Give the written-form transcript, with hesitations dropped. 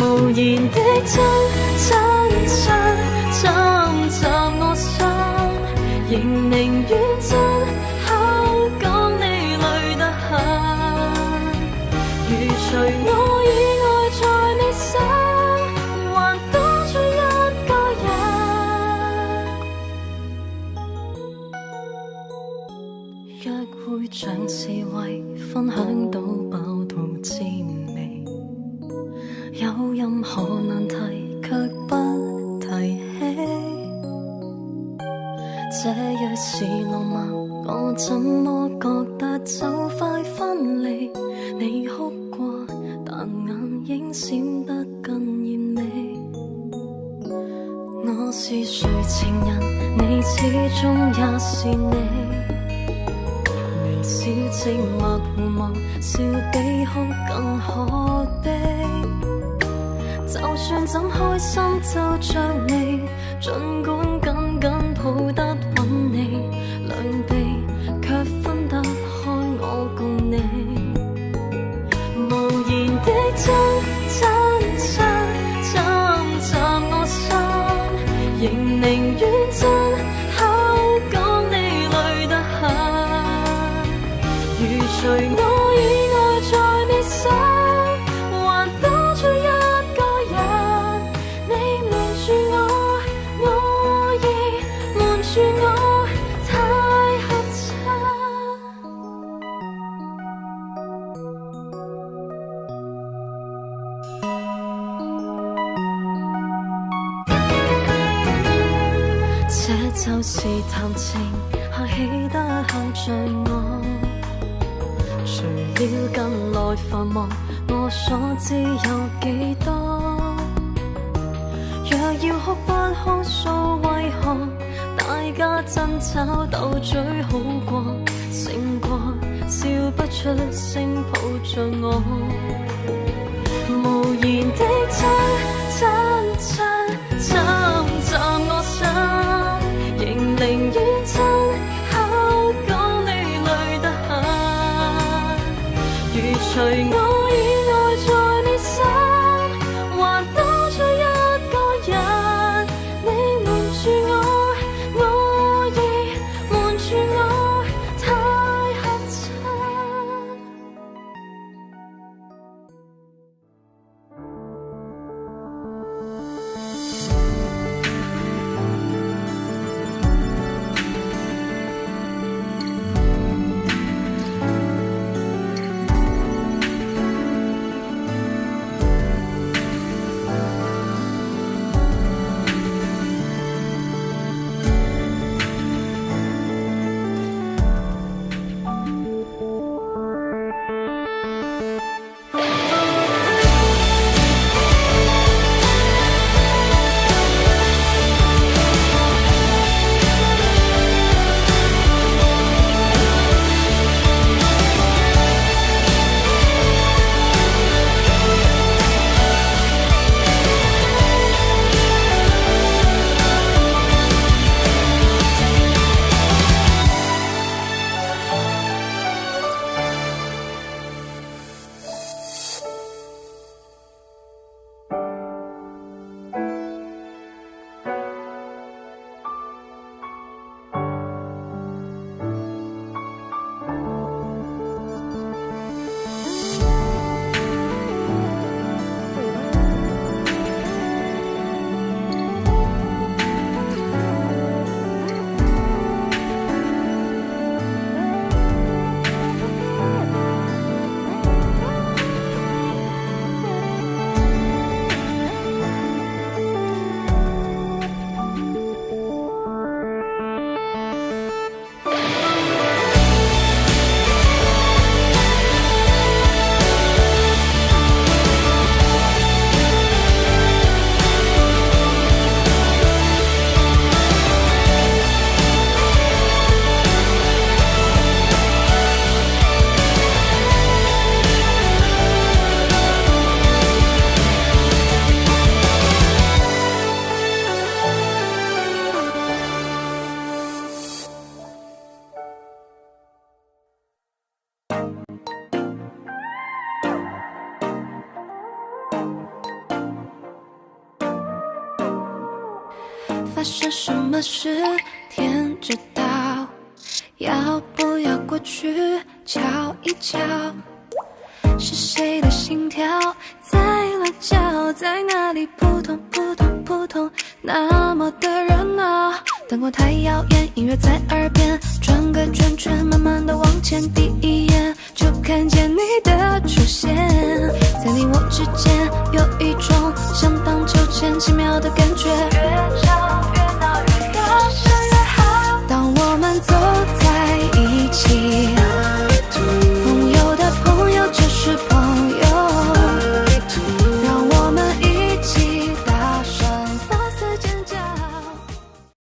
無言的侵我心，仍寧願真口講你累得很。如除我以外在你心，還多出一個人。約會像是為分享到飽到滋味，有任何難題卻不提起。這若是浪漫，我怎麼覺得就快分離？你哭過，但眼影閃得更豔美。我是誰情人，你始終也是你。微笑靜默互望，笑比哭更可悲。就算怎開心就着你，儘管緊緊抱得穩你，兩臂卻分得開我共你。無言的侵我心，仍寧願真口講你累得很。如除我以外在你心，還多出一個人。你瞞住我，我亦瞞住我，太合襯。這就是談情，客氣得很像我。除了近來繁忙，我所知有幾多？若要哭不哭訴，為何大家爭吵鬥嘴好過？勝過笑不出聲抱着我。無言的侵我心，仍寧願真口講你累得很。如除我以外在你心，還多出一個人。你瞞住我，我亦瞞住我，太合襯。发生什么事，天知道。要不要过去瞧一瞧？是谁的心跳在乱叫，在哪里扑通扑通扑通，那么的热闹。灯光太耀眼，音乐在耳边转个圈圈，慢慢的往前，第一眼就看见你的出现，在你我之间